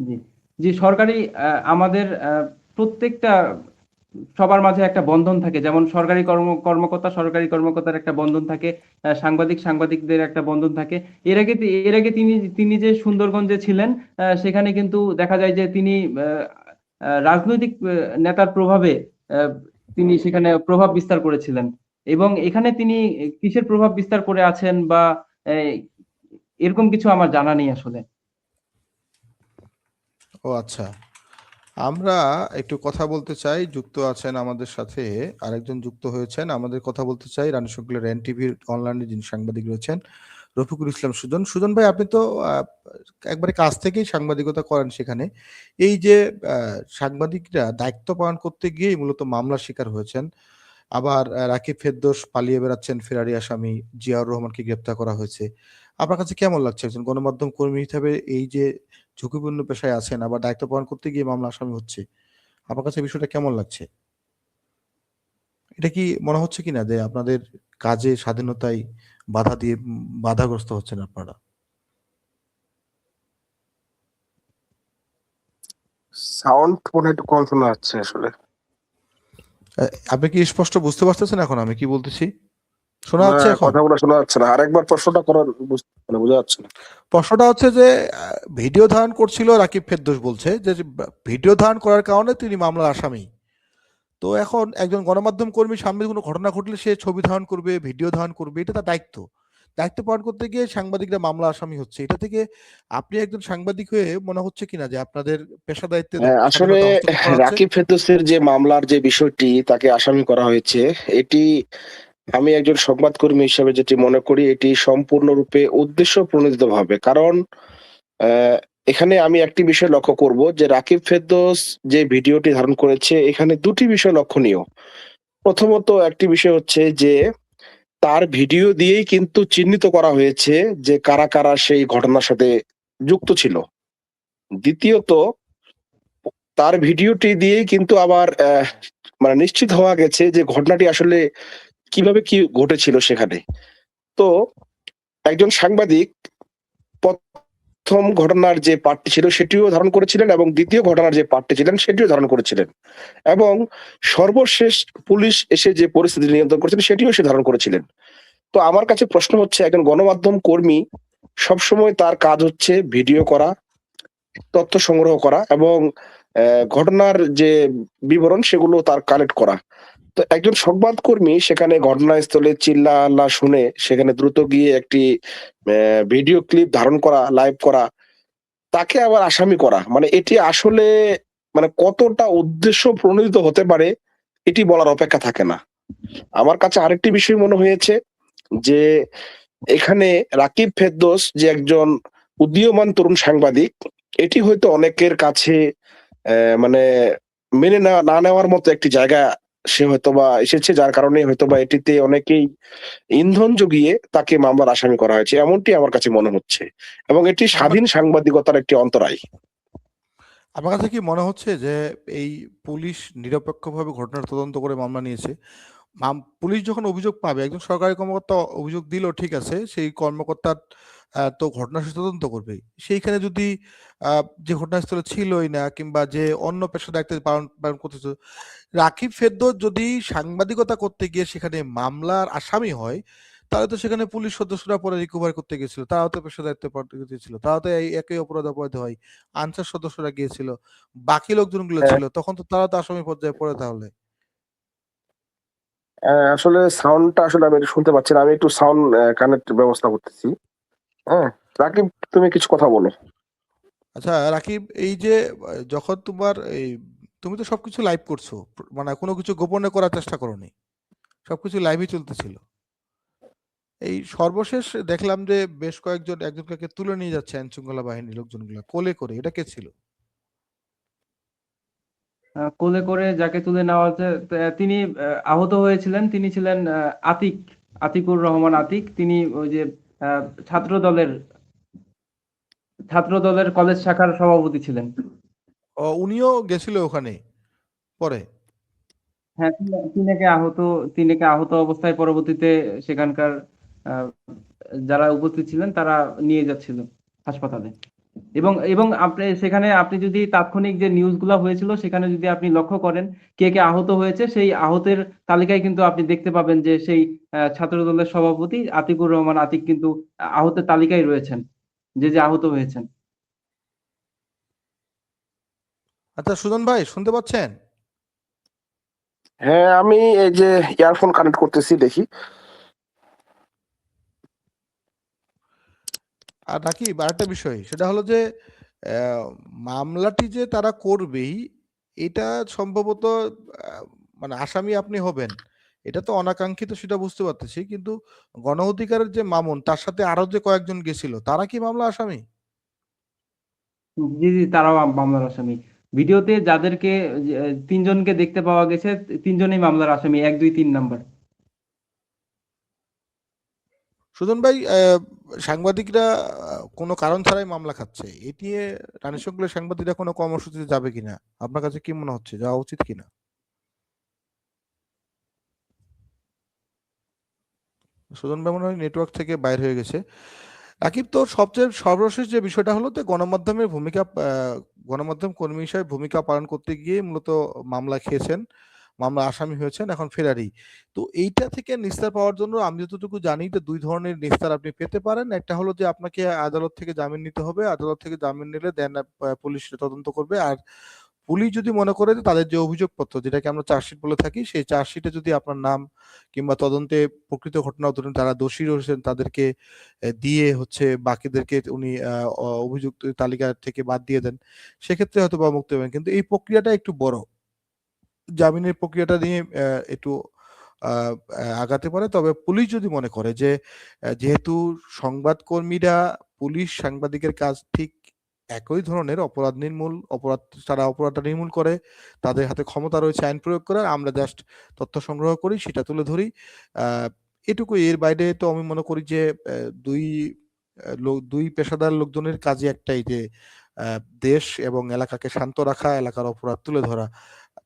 জি, জি সরকারি আমাদের প্রত্যেকটা সবার মাঝে একটা বন্ধন থাকে। যেমন সরকারি সরকারি কর্মকর্তার একটা বন্ধন থাকে। সাংবাদিকদের একটা বন্ধন থাকে। এর আগে তিনি যে সুন্দরগঞ্জে ছিলেন, সেখানে কিন্তু দেখা যায় যে তিনি আ আ রাজনৈতিক নেতার প্রভাবে আ তিনি সেখানে প্রভাব বিস্তার করেছিলেন। এবং এখানে তিনি কিসের প্রভাব বিস্তার করে আছেন বা এ এরকম কিছু আমার জানা নেই আসলে। ও আচ্ছা। আমরা একটু কথা বলতে চাই। যুক্ত আছেন আমাদের সাথে আরেকজন যুক্ত হয়েছেন। আমাদের কথা বলতে চাই রানী শোকগুলা এনটিভির অনলাইনে যিনি সাংবাদিক রয়েছেন, রফিকুল ইসলাম সুজন। সুজন ভাই আপনি তো আ একবারে কাজ থেকেই সাংবাদিকতা করেন সেখানে। এই যে আ সাংবাদিকরা দায়িত্ব পালন করতে গিয়েই মূলত মামলার শিকার হয়েছেন। আবার রাকিব ফেরদৌস পালিয়ে বেড়াচ্ছেন ফেরারি আসামি, জিয়াউর রহমানকে গ্রেপ্তার করা হয়েছে। আপনার কাছে কেমন লাগছে একজন গণমাধ্যম কর্মী হিসেবে এই যে ঝুঁকিপূর্ণ পেশায় আছেন, আবার দায়িত্ব পালন করতে গিয়ে মামলা আসামি হচ্ছে। আপনার কাছে বিষয়টা কেমন লাগছে? এটা কি মনে হচ্ছে কিনা যে আপনাদের কাজে স্বাধীনতায় বাধা দিয়ে বাধাগ্রস্ত হচ্ছেন আপনারা? সাউন্ড মনে হয় একটু কম শোনা যাচ্ছে আসলে। আ আপনি কি স্পষ্ট বুঝতে পারতেছেন এখন আমি কি বলতেছি? শোনা না, যাচ্ছে এখন? কথাগুলো শোনা যাচ্ছে না। আরেকবার প্রশ্নটা করার মানে বোঝা যাচ্ছে না। প্রশ্নটা হচ্ছে যে ভিডিও ধারণ করছিল রাকিব ফেরদৌস বলছে যে ভিডিও ধারণ করার কারণে তিনি মামলার আসামি। তো এখন একজন গণমাধ্যম কর্মী সামনে কোনো ঘটনা ঘটলে সে ছবি ধারণ করবে, ভিডিও ধারণ করবে। এটা তার দায়িত্ব। দায়িত্ব পালন করতে গিয়ে সাংবাদিকরা মামলা আসামি হচ্ছে। এটা থেকে আপনি একজন সাংবাদিক হয়ে মনে হচ্ছে কিনা যে আপনাদের পেশা দায়িত্বে হ্যাঁ, আসলে স্বাধীনতা হস্তক্ষেপ করা হচ্ছে? রাকিব ফেরদৌসের যে মামলার যে বিষয়টি তাকে আসামি করা হয়েছে, এটি আমি একজন সংবাদকর্মী হিসেবে যেটি মনে করি এটি সম্পূর্ণরূপে উদ্দেশ্য প্রণোদিতভাবে। কারণ অ্যা এখানে আমি একটি বিষয় লক্ষ্য করব যে রাকিব ফেরদৌস যে ভিডিওটি ধারণ করেছে এখানে ২ টি বিষয় লক্ষণীয়। প্রথমত একটি বিষয় হচ্ছে যে তার ভিডিও দিয়েই কিন্তু চিহ্নিত করা হয়েছে যে কারা সেই ঘটনার সাথে যুক্ত ছিল। দ্বিতীয়ত তার ভিডিওটি দিয়েই কিন্তু আবার মানে নিশ্চিত হওয়া গেছে যে ঘটনাটি আসলে কিভাবে কি ঘটেছিল সেখানে। তো একজন সাংবাদিক ১ম ঘটনার যে পার্টটি ছিল সেটিও ধারণ করেছিলেন এবং ২য় ঘটনার যে পার্টটি ছিলেন সেটিও ধারণ করেছিলেন। এবং সর্বশেষ পুলিশ এসে যে পরিস্থিতি নিয়ন্ত্রণ করেছিলেন সেটিও সে ধারণ করেছিলেন। তো আমার কাছে প্রশ্ন হচ্ছে একজন গণমাধ্যম কর্মী সবসময় তার কাজ হচ্ছে ভিডিও করা, তথ্য সংগ্রহ করা এবং ঘটনার যে বিবরণ সেগুলো তার কালেক্ট করা। তো একজন সংবাদকর্মী সেখানে ঘটনাস্থলে চিল্লাহাল্লা শুনে সেখানে দ্রুত গিয়ে একটি ভিডিও ক্লিপ ধারণ করা, লাইভ করা, তাকে আবার আসামি করা। মানে এটি আসলে মানে কতটা উদ্দেশ্য প্রণোদিত হতে পারে এটি বলার অপেক্ষা থাকে না। আমার কাছে আরেকটি বিষয় মনে হয়েছে যে এখানে রাকিব ফেরদৌস যে একজন উদীয়মান তরুণ সাংবাদিক, এটি হয়তো অনেকের কাছে মানে মেনে না নেওয়ার মতো একটি জায়গা সে হয়তোবা এসেছে যার কারণে হয়তোবা এটিতে অনেকেই ইন্ধন জুগিয়ে তাকে মামলার আসামি করা হয়েছে। এমনটি আমার কাছে মনে হচ্ছে। এবং এটি আপনার স্বাধীন সাংবাদিকতার একটি অন্তরায়। আপনার কাছে কি মনে হচ্ছে যে এই পুলিশ নিরপেক্ষভাবে ঘটনার তদন্ত করে মামলা নিয়েছে? পুলিশ যখন অভিযোগ পাবে, একজন সরকারি কর্মকর্তা অভিযোগ দিল ঠিক আছে, সেই কর্মকর্তার তো ঘটনা সে তদন্ত করবেই। সেইখানে যদি যে ঘটনাস্থলে ছিলই না কিংবা যে অন্য পেশার দায়িত্ব পালন করতেছে, রাকিব ফেরদৌস যদি সাংবাদিকতা করতে গিয়ে সেখানে মামলার আসামি হয়, তাহলে তো সেখানে পুলিশ সদস্যরা পরে রিকভার করতে গেছিল। তারাও তো পেশার দায়িত্বে পালন গিয়েছিল। তারাও তো এই একই অপরাধে হয়। আনসার সদস্যরা গিয়েছিল। বাকি লোকজনগুলো হ্যাঁ, ছিল। তখন তো তারা তো আসামি পর্যায়ে পড়ে তাহলে। আসলে সাউন্ডটা আসলে আমি শুনতে পাচ্ছি না। আমি একটু সাউন্ড কানেক্ট ব্যবস্থা করতেছি। হ্যাঁ? রাকিব, তুমি কিছু কথা বলো। আচ্ছা রাকিব, এই যে যখন তুমি তো সবকিছু লাইভ করছো। মানে কোনো কিছু গোপনে করার চেষ্টা করোনি। সবকিছু লাইভই চলতেছিল। এই সর্বশেষ দেখলাম যে বেশ একজনকে তুলে নিয়ে যাচ্ছে আইনশৃঙ্খলা বাহিনীর লোকজনগুলা কোলে করে। এটা কে ছিল? কোলে করে যাকে তুলে নেওয়া হচ্ছে তিনি আহত হয়েছিলেন। তিনি ছিলেন আতিক, আতিকুর রহমান আতিক। তিনি ওই যে আহ, ছাত্র দলের ছাত্র দলের কলেজ শাখার সভাপতি ছিলেন। উনিও গেছিল ওখানে পরে। হ্যাঁ, তিনাকে আহত অবস্থায় পরবর্তীতে সেখানকার আহ, যারা উপস্থিত ছিলেন তারা নিয়ে যাচ্ছিল হাসপাতালে। এবং এবং আপনি সেখানে আপনি যদি তাৎক্ষণিক যে নিউজগুলো হয়েছিল সেখানে যদি আপনি লক্ষ্য করেন কে কে আহত হয়েছে, সেই আহতের তালিকায় কিন্তু আপনি দেখতে পাবেন যে সেই ছাত্রদলের সভাপতি আতিকুর রহমান আতিক কিন্তু আহতের তালিকায় রয়েছেন, যে আহত হয়েছেন। আচ্ছা সুজন ভাই, শুনতে পাচ্ছেন? হ্যাঁ, আমি এই যে ইয়ারফোন কানেক্ট করতেছি, দেখি। আর নাকি আরেকটা বিষয়, সেটা হলো যে আহ, মামলাটি যে তারা করবেই, এটা সম্ভবত আহ, মানে আসামি আপনি হবেন, এটা তো অনাকাঙ্ক্ষিত, সেটা বুঝতে পারতেছি, কিন্তু গণ অধিকারের যে মামুন, তার সাথে আরো যে কয়েকজন গেছিল, তারা কি মামলা আসামি? জি জি, তারাও মামলার আসামি। ভিডিওতে যাদেরকে তিনজনকে দেখতে পাওয়া গেছে, তিনজনেই মামলার আসামি, 1, 2, 3 নাম্বার। সুজন ভাই, সাংবাদিকরা কোনো কারণ ছাড়াই মামলা খাচ্ছে, এটি রানী শঙ্করের সাংবাদিকরা কোনো কর্মসূচিতে যাবে কিনা, আপনার কাছে কি মনে হচ্ছে, যাওয়া উচিত কিনা? সুজন ভাই মনে হয় নেটওয়ার্ক থেকে বাইর হয়ে গেছে। রাকিব, তোর সবচেয়ে সর্বশেষ যে বিষয়টা হলো, যে গণমাধ্যমের ভূমিকা, গণমাধ্যম কর্মী হিসেবে ভূমিকা পালন করতে গিয়ে মূলত মামলা খেয়েছেন, মামলা আসামি হয়েছেন, এখন ফেরারি। তো এইটা থেকে নিস্তার পাওয়ার জন্য আমি যতটুকু জানি যে দুই ধরনের নিস্তার আপনি পেতে পারেন। একটা হলো যে আপনাকে আদালত থেকে জামিন নিতে হবে, আদালত থেকে জামিন নিলে দেন পুলিশ তদন্ত করবে। আর পুলিশ যদি মনে করে যে তাদের যে অভিযোগপত্র, যেটাকে আমরা চার্জশিট বলে থাকি, সেই চার্জশিটে যদি আপনার নাম কিংবা তদন্তে প্রকৃত ঘটনা ধরুন যারা দোষী রয়েছেন তাদেরকে দিয়ে হচ্ছে বাকিদেরকে উনি অভিযুক্ত তালিকা থেকে বাদ দিয়ে দেন, সেক্ষেত্রে হয়তো বা মুক্তি পাবেন। কিন্তু এই প্রক্রিয়াটা একটু বড়, জামিনের প্রক্রিয়াটা নিয়ে একটু আহ, আগাতে পারে। তবে পুলিশ যদি মনে করে যে যেহেতু সংবাদকর্মীরা, পুলিশ সাংবাদিকের কাজ ঠিক একই ধরনের, অপরাধ নির্মূল, অপরাধ, তারা অপরাধটা নির্মূল করে, তাদের হাতে ক্ষমতা রয়েছে আইন প্রয়োগ করার, আমরা জাস্ট তথ্য সংগ্রহ করি, সেটা তুলে ধরি, আহ, এটুকু। এর বাইরে তো আমি মনে করি যে দুই পেশাদার লোকজনের কাজই একটাই, যে দেশ এবং এলাকাকে শান্ত রাখা, এলাকার অপরাধ তুলে ধরা।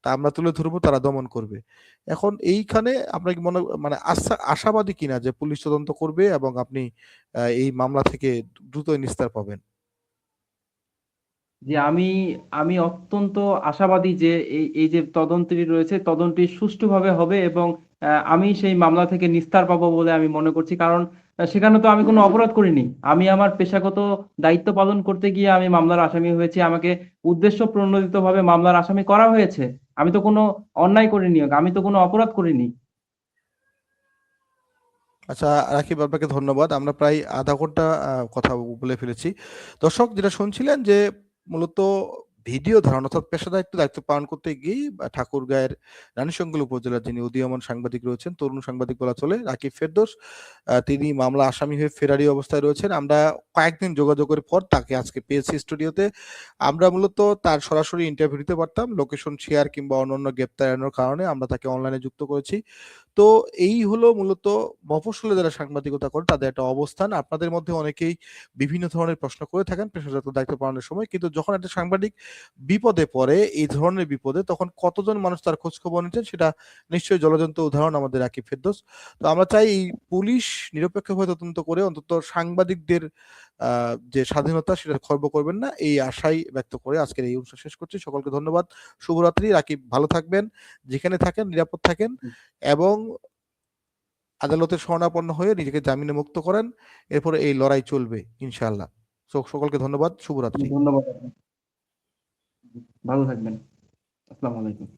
তা আমরা তুলে ধরবো, তারা দমন করবে। এখন এইখানে আপনার কি মনে, মানে আশাবাদী কিনা যে পুলিশ তদন্ত করবে এবং আপনি এই মামলা থেকে দ্রুত নিস্তার পাবেন? যে আমি অত্যন্ত আশাবাদী যে এই এই যে তদন্তটি রয়েছে, তদন্তটি সুষ্ঠুভাবে হবে এবং আমি সেই মামলা থেকে নিস্তার পাবো বলে আমি মনে করছি। কারণ সেখানে তো আমি কোনো অপরাধ করিনি। আমি আমার পেশাগত দায়িত্ব পালন করতে গিয়ে আমি মামলার আসামি হয়েছি, আমাকে উদ্দেশ্য প্রণোদিতভাবে মামলার আসামি করা হয়েছে। আমি তো কোনো অন্যায় করিনি, আমি তো কোনো অপরাধ করিনি। আচ্ছা রাকিব, আপনাকে ধন্যবাদ। আমরা প্রায় আধা ঘন্টা কথা বলে ফেলেছি। দর্শক যেটা শুনছিলেন, যে মূলত ভিডিও ধারণ অর্থাৎ পেশাদার দায়িত্ব পালন করতে গিয়ে ঠাকুরগাঁয়ের রানীশঙ্কল উপজেলার যিনি উদীয়মান সাংবাদিক রয়েছেন, তরুণ সাংবাদিক বলা চলে, রাকিব ফেরদৌস, তিনি মামলা আসামি হয়ে ফেরারি অবস্থায় রয়েছেন। আমরা কয়েকদিন যোগাযোগের পর তাকে আজকে পেয়েছি স্টুডিওতে। আমরা মূলত তার সরাসরি ইন্টারভিউ দিতে পারতাম, লোকেশন শেয়ার কিংবা অন্যান্য গ্রেপ্তার এড়ানোর কারণে আমরা তাকে অনলাইনে যুক্ত করেছি। তো এই হলো মূলত মফস্বলে যারা সাংবাদিকতা করে তাদের একটা অবস্থান। আপনাদের মধ্যে অনেকেই বিভিন্ন ধরনের প্রশ্ন করে থাকেন পেশাগত দায়িত্ব পালনের সময়, কিন্তু যখন একটা সাংবাদিক বিপদে পড়ে, এই ধরনের বিপদে, তখন কতজন মানুষ তার খোঁজ খবর নিচ্ছেন, সেটা নিশ্চয়ই জলজন্ত উদাহরণ আমাদের রাকিব ফেরদৌস। তো আমরা চাই এই পুলিশ নিরপেক্ষভাবে তদন্ত করে অন্তত সাংবাদিকদের যে স্বাধীনতা, সেটা খর্ব করবেন না, এই আশাই ব্যক্ত করে আজকের এই অনুষ্ঠান শেষ করছি। সকলকে ধন্যবাদ, শুভরাত্রি। রাকিব, ভালো থাকবেন, যেখানে থাকেন নিরাপদ থাকেন, এবং আদালতের শরণাপন্ন হয়ে নিজেকে জামিনে মুক্ত করেন। এরপরে এই লড়াই চলবে ইনশাআল্লাহ। সকলকে ধন্যবাদ, শুভরাত্রি। ধন্যবাদ আপনাকে। ভালো থাকবেন। আসসালামু আলাইকুম।